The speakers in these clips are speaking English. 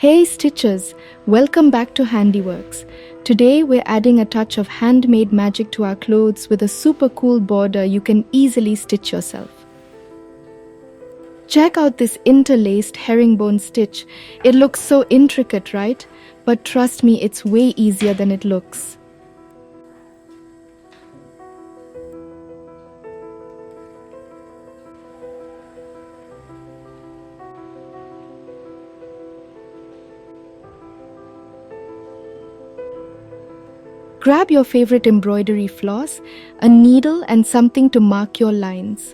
Hey Stitchers, welcome back to HandiWorks. Today we're adding a touch of handmade magic to our clothes with a super cool border you can easily stitch yourself. Check out this interlaced herringbone stitch. It looks so intricate, right? But trust me, it's way easier than it looks. Grab your favorite embroidery floss, a needle and something to mark your lines.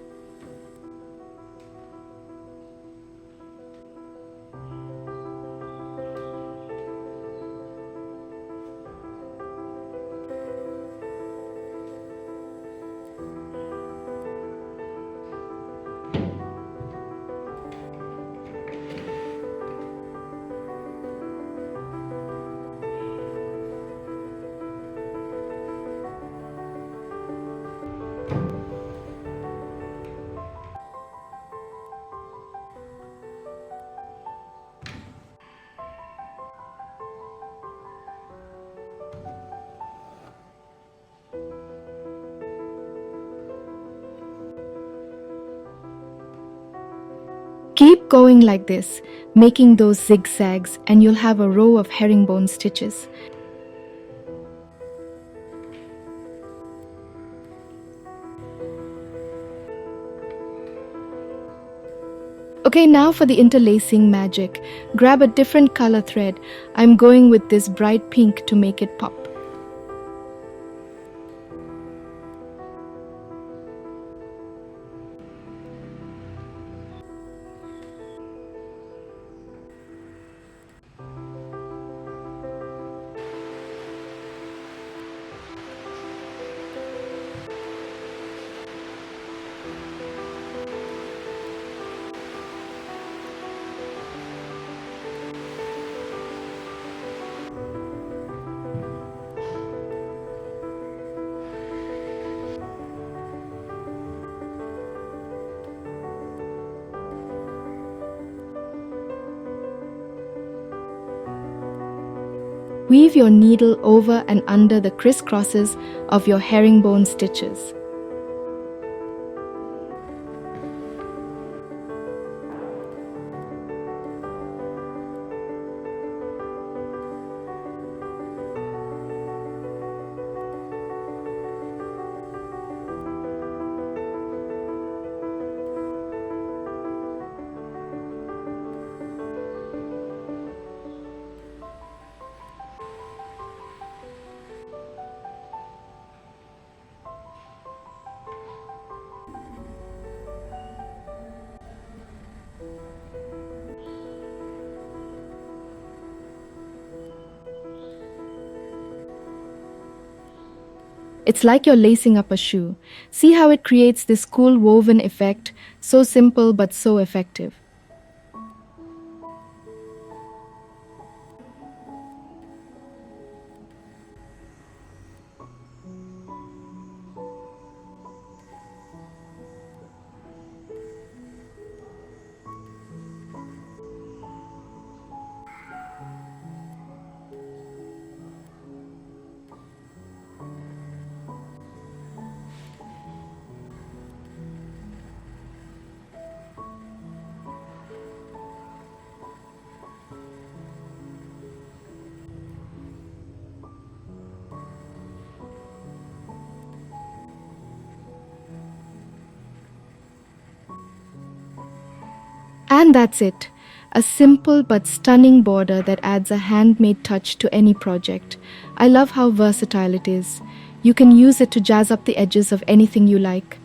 Keep going like this, making those zigzags, and you'll have a row of herringbone stitches. Okay, now for the interlacing magic. Grab a different color thread. I'm going with this bright pink to make it pop. Weave your needle over and under the crisscrosses of your herringbone stitches. It's like you're lacing up a shoe. See how it creates this cool woven effect, so simple but so effective. And that's it. A simple but stunning border that adds a handmade touch to any project. I love how versatile it is. You can use it to jazz up the edges of anything you like.